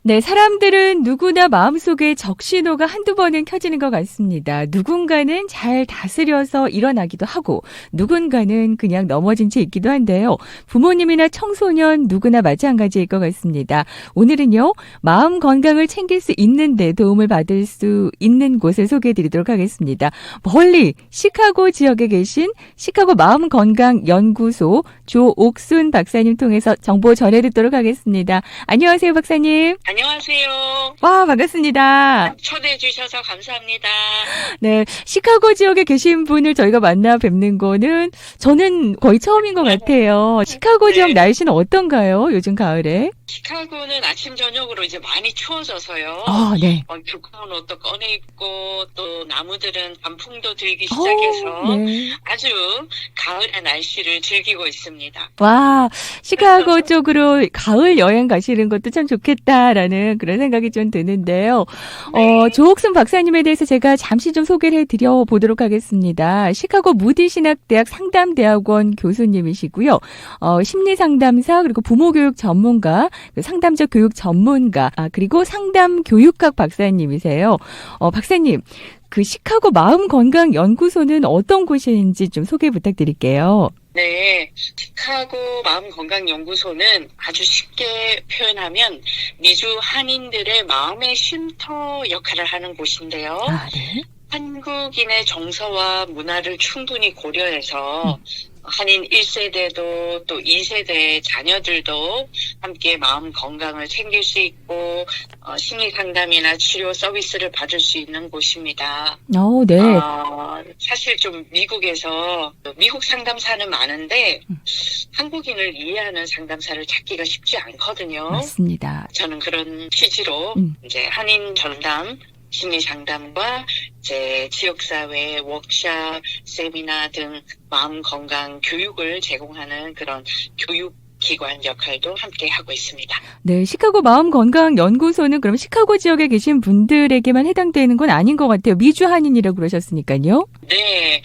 네, 사람들은 누구나 마음속에 적신호가 한두 번은 켜지는 것 같습니다. 누군가는 잘 다스려서 일어나기도 하고, 누군가는 그냥 넘어진 채 있기도 한데요. 부모님이나 청소년 누구나 마찬가지일 것 같습니다. 오늘은요, 마음 건강을 챙길 수 있는데 도움을 받을 수 있는 곳을 소개해 드리도록 하겠습니다. 멀리 시카고 지역에 계신 시카고 마음건강연구소 조옥순 박사님 통해서 정보 전해 듣도록 하겠습니다. 안녕하세요, 박사님. 안녕하세요. 와, 반갑습니다. 초대해 주셔서 감사합니다. 네, 시카고 지역에 계신 분을 저희가 만나 뵙는 거는 저는 거의 처음인 것 같아요. 시카고 지역 네. 날씨는 어떤가요? 요즘 가을에? 시카고는 아침 저녁으로 이제 많이 추워져서요. 아, 네. 두꺼운 옷도 꺼내 입고 또 나무들은 단풍도 들기 시작해서 네. 아주 가을의 날씨를 즐기고 있습니다. 와, 시카고 쪽으로 가을 여행 가시는 것도 참 좋겠다라는 그런 생각이 좀 드는데요. 네. 조옥순 박사님에 대해서 제가 잠시 좀 소개를 해드려 보도록 하겠습니다. 시카고 무디신학대학 상담대학원 교수님이시고요. 심리상담사 그리고 부모교육 전문가, 상담적 교육 전문가, 그리고 상담교육학 박사님이세요. 박사님, 그 시카고 마음건강연구소는 어떤 곳인지 좀 소개 부탁드릴게요. 네, 시카고 마음건강연구소는 아주 쉽게 표현하면 미주 한인들의 마음의 쉼터 역할을 하는 곳인데요. 아, 네. 한국인의 정서와 문화를 충분히 고려해서 한인 1세대도 또 2세대 자녀들도 함께 마음 건강을 챙길 수 있고 심리 상담이나 치료 서비스를 받을 수 있는 곳입니다. 네. 사실 좀 미국에서 미국 상담사는 많은데 한국인을 이해하는 상담사를 찾기가 쉽지 않거든요. 맞습니다. 저는 그런 취지로 이제 한인 전담 심리 상담과 이제 지역사회 워크샵, 세미나 등 마음 건강 교육을 제공하는 그런 교육기관 역할도 함께 하고 있습니다. 네, 시카고 마음건강연구소는 그럼 시카고 지역에 계신 분들에게만 해당되는 건 아닌 것 같아요. 미주 한인이라고 그러셨으니까요. 네,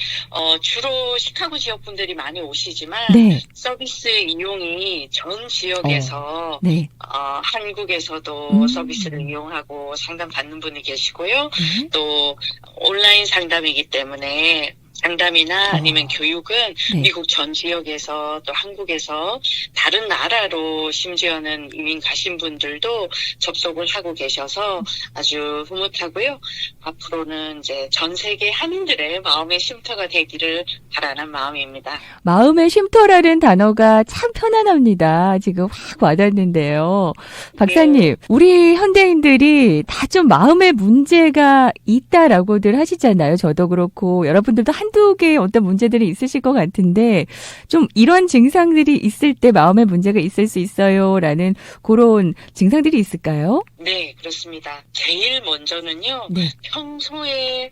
주로 시카고 지역 분들이 많이 오시지만 네. 서비스 이용이 전 지역에서 네. 한국에서도 서비스를 이용하고 상담 받는 분이 계시고요. 또 온라인 상담이기 때문에 상담이나 아니면 교육은 네. 미국 전 지역에서 또 한국에서 다른 나라로 심지어는 이민 가신 분들도 접속을 하고 계셔서 아주 흐뭇하고요. 앞으로는 이제 전 세계 한인들의 마음의 쉼터가 되기를 바라는 마음입니다. 마음의 쉼터라는 단어가 참 편안합니다. 지금 확 와닿는데요. 박사님, 우리 현대인들이 다 좀 마음의 문제가 있다라고들 하시잖아요. 저도 그렇고 여러분들도 한두 개의 어떤 문제들이 있으실 것 같은데 좀 이런 증상들이 있을 때 마음의 문제가 있을 수 있어요라는 그런 증상들이 있을까요? 네, 그렇습니다. 제일 먼저는요. 네. 평소에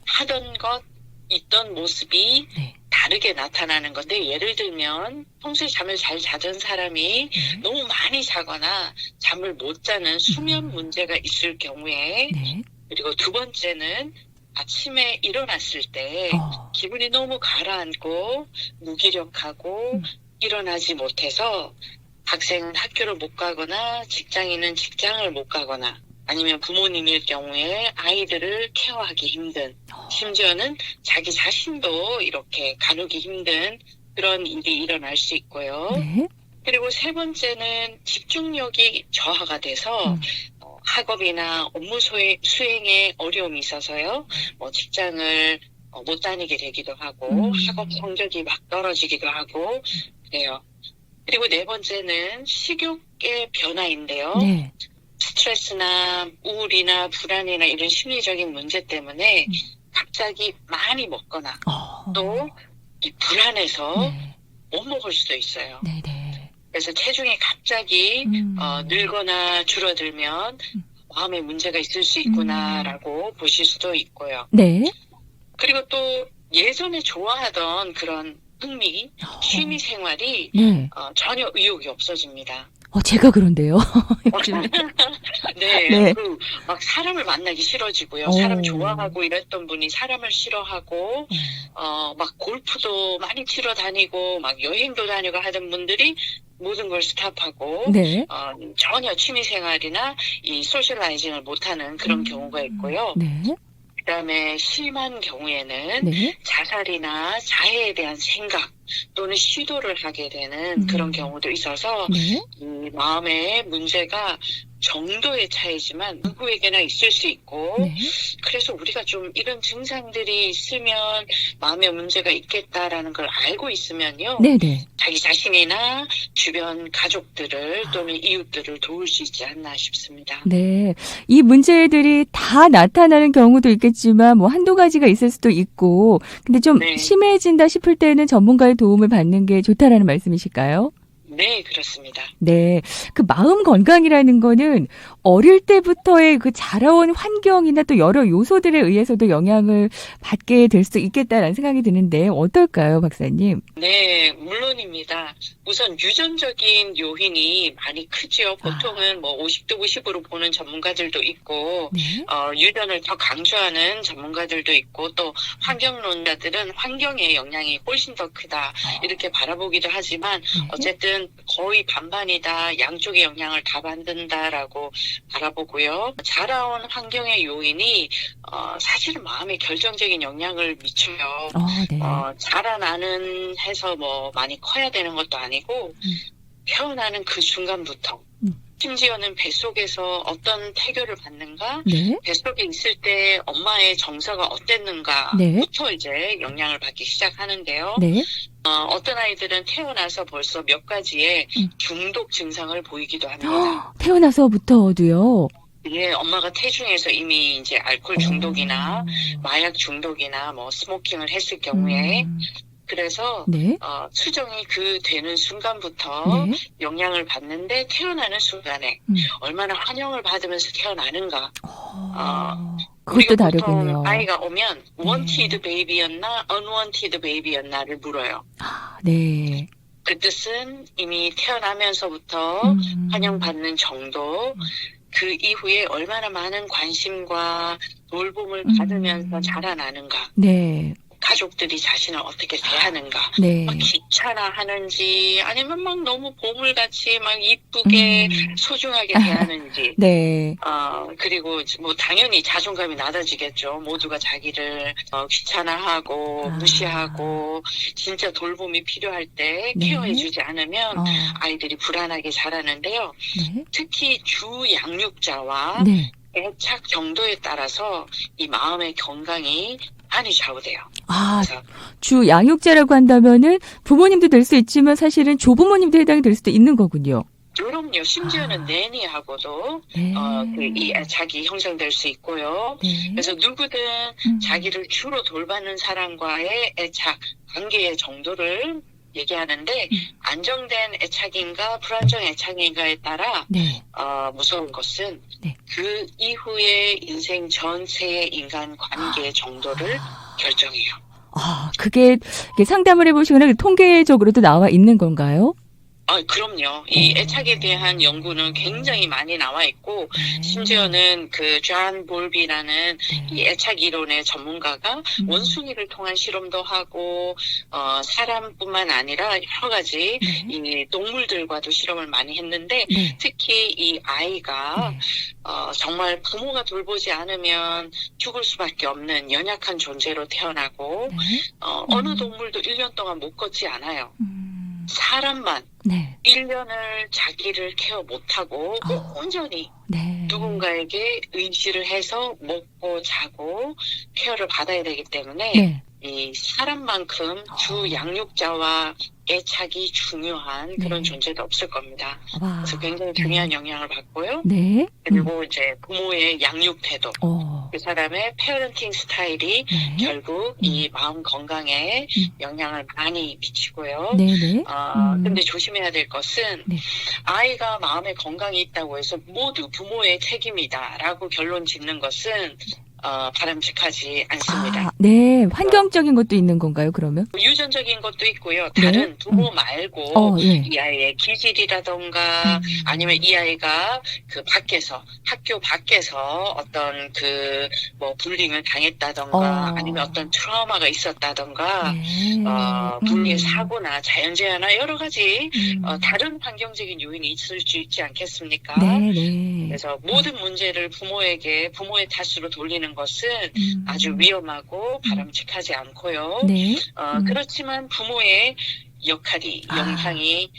하던 것, 있던 모습이 네. 다르게 나타나는 건데 예를 들면 평소에 잠을 잘 자던 사람이 너무 많이 자거나 잠을 못 자는 수면 문제가 있을 경우에 네. 그리고 두 번째는 아침에 일어났을 때 기분이 너무 가라앉고 무기력하고 일어나지 못해서 학생은 학교를 못 가거나 직장인은 직장을 못 가거나 아니면 부모님일 경우에 아이들을 케어하기 힘든 심지어는 자기 자신도 이렇게 가누기 힘든 그런 일이 일어날 수 있고요. 네. 그리고 세 번째는 집중력이 저하가 돼서 학업이나 업무 수행에 어려움이 있어서요. 직장을 못 다니게 되기도 하고 학업 성적이 막 떨어지기도 하고 그래요. 그리고 네 번째는 식욕의 변화인데요. 네. 스트레스나 우울이나 불안이나 이런 심리적인 문제 때문에 갑자기 많이 먹거나 또 이 불안해서 못 먹을 수도 있어요. 네, 네. 그래서 체중이 갑자기 늘거나 줄어들면 마음에 문제가 있을 수 있구나라고 보실 수도 있고요. 네. 그리고 또 예전에 좋아하던 그런 흥미, 취미 생활이 네. 전혀 의욕이 없어집니다. 제가 그런데요. 요즘에. 네, 네. 막 사람을 만나기 싫어지고요. 어. 사람 좋아하고 이랬던 분이 사람을 싫어하고, 막 골프도 많이 치러 다니고, 막 여행도 다니고 하던 분들이 모든 걸 스탑하고, 네. 전혀 취미 생활이나 이 소셜라이징을 못하는 그런 경우가 있고요. 네. 그다음에 심한 경우에는 네. 자살이나 자해에 대한 생각 또는 시도를 하게 되는 그런 경우도 있어서 네. 이 마음의 문제가 정도의 차이지만 누구에게나 있을 수 있고 네. 그래서 우리가 좀 이런 증상들이 있으면 마음의 문제가 있겠다라는 걸 알고 있으면요. 네네. 자기 자신이나 주변 가족들을 또는 이웃들을 도울 수 있지 않나 싶습니다. 네. 이 문제들이 다 나타나는 경우도 있겠지만 뭐 한두 가지가 있을 수도 있고 근데 좀 네. 심해진다 싶을 때는 전문가의 도움을 받는 게 좋다라는 말씀이실까요? 네, 그렇습니다. 네. 그 마음 건강이라는 거는 어릴 때부터의 그 자라온 환경이나 또 여러 요소들에 의해서도 영향을 받게 될 수 있겠다라는 생각이 드는데 어떨까요, 박사님? 네, 물론입니다. 우선 유전적인 요인이 많이 크죠. 보통은 뭐 50대 50으로 보는 전문가들도 있고, 네. 유전을 더 강조하는 전문가들도 있고, 또 환경론자들은 환경의 영향이 훨씬 더 크다. 이렇게 바라보기도 하지만, 네. 어쨌든 거의 반반이다. 양쪽의 영향을 다 받는다라고 바라보고요. 자라온 환경의 요인이, 사실은 마음에 결정적인 영향을 미쳐요. 네. 자라나는 해서 뭐 많이 커야 되는 것도 아니고 태어나는 그 순간부터 심지어는 뱃속에서 어떤 태교를 받는가 네. 뱃속에 있을 때 엄마의 정서가 어땠는가부터 네. 이제 영향을 받기 시작하는데요. 네. 어떤 아이들은 태어나서 벌써 몇 가지의 중독 증상을 보이기도 합니다. 태어나서부터도요. 예, 엄마가 태중에서 이미 이제 알코올 중독이나 마약 중독이나 뭐 스모킹을 했을 경우에 그래서 네. 수정이 되는 순간부터 네. 영향을 받는데 태어나는 순간에 얼마나 환영을 받으면서 태어나는가. 그것도 우리가 다르군요. 보통 아이가 오면 wanted baby였나 unwanted baby였나를 물어요. 네. 그 뜻은 이미 태어나면서부터 환영받는 정도, 그 이후에 얼마나 많은 관심과 돌봄을 받으면서 자라나는가. 네. 가족들이 자신을 어떻게 대하는가. 네. 막 귀찮아하는지 아니면 막 너무 보물같이 막 이쁘게 소중하게 대하는지. 네. 그리고 뭐 당연히 자존감이 낮아지겠죠. 모두가 자기를 귀찮아하고 무시하고 진짜 돌봄이 필요할 때 네. 케어해주지 않으면 아이들이 불안하게 자라는데요. 네. 특히 주 양육자와 네. 애착 정도에 따라서 이 마음의 건강이 많이 좌우돼요. 그래서 주 양육자라고 한다면은 부모님도 될 수 있지만 사실은 조부모님도 해당이 될 수도 있는 거군요. 그럼요. 심지어는 내니하고도 네. 이 애착이 형성될 수 있고요. 네. 그래서 누구든 자기를 주로 돌봐는 사람과의 애착, 관계의 정도를 얘기하는데 안정된 애착인가 불안정 애착인가에 따라 네. 무서운 것은 네. 그 이후의 인생 전체의 인간 관계의 정도를 결정해요. 그게 상담을 해보시거나 통계적으로도 나와 있는 건가요? 그럼요. 이 애착에 대한 연구는 굉장히 많이 나와 있고, 심지어는 존 볼비라는 이 애착 이론의 전문가가 원숭이를 통한 실험도 하고, 사람뿐만 아니라 여러 가지 이 동물들과도 실험을 많이 했는데, 특히 이 아이가 정말 부모가 돌보지 않으면 죽을 수밖에 없는 연약한 존재로 태어나고, 어느 동물도 1년 동안 못 걷지 않아요. 사람만 1년을 자기를 케어 못하고 온전히 누군가에게 의지를 해서 먹고 자고 케어를 받아야 되기 때문에 이 사람만큼 주 양육자와 애착이 중요한 그런 존재도 없을 겁니다. 그래서 굉장히 중요한 영향을 받고요. 그리고 이제 부모의 양육 태도, 그 사람의 페어런팅 스타일이 결국 이 마음 건강에 영향을 많이 미치고요. 근데 조심해야 될 것은 아이가 마음에 건강이 있다고 해서 모두 부모의 책임이다라고 결론 짓는 것은 바람직하지 않습니다. 아, 네. 환경적인 것도 있는 건가요, 그러면? 유전적인 것도 있고요. 다른 부모 말고 예. 이 아이의 기질이라던가 아니면 이 아이가 그 밖에서 학교 밖에서 어떤 그 뭐 불링을 당했다던가 아니면 어떤 트라우마가 있었다던가 네. 불리의 사고나 자연재해나 여러 가지 다른 환경적인 요인이 있을 수 있지 않겠습니까? 네, 네. 그래서 모든 문제를 부모의 탓으로 돌리는 것은 아주 위험하고 바람직하지 않고요. 네. 그렇지만 부모의 역할이 영향이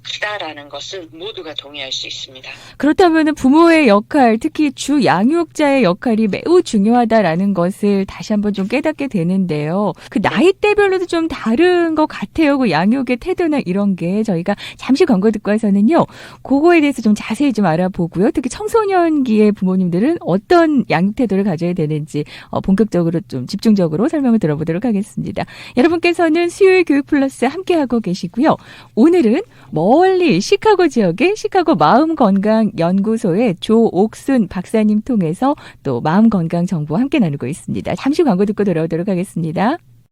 크다라는 것은 모두가 동의할 수 있습니다. 그렇다면 부모의 역할, 특히 주 양육자의 역할이 매우 중요하다라는 것을 다시 한번 좀 깨닫게 되는데요. 그 나이대별로도 좀 다른 것 같아요. 그 양육의 태도나 이런 게 저희가 잠시 광고 듣고 와서는요. 그거에 대해서 좀 자세히 좀 알아보고요. 특히 청소년기의 부모님들은 어떤 양육 태도를 가져야 되는지 본격적으로 좀 집중적으로 설명을 들어보도록 하겠습니다. 여러분께서는 수요일 교육 플러스 함께하고 계시고요. 오늘은 멀리 시카고 지역의 시카고 마음건강연구소의 조옥순 박사님 통해서 또 마음건강 정보 함께 나누고 있습니다. 잠시 광고 듣고 돌아오도록 하겠습니다.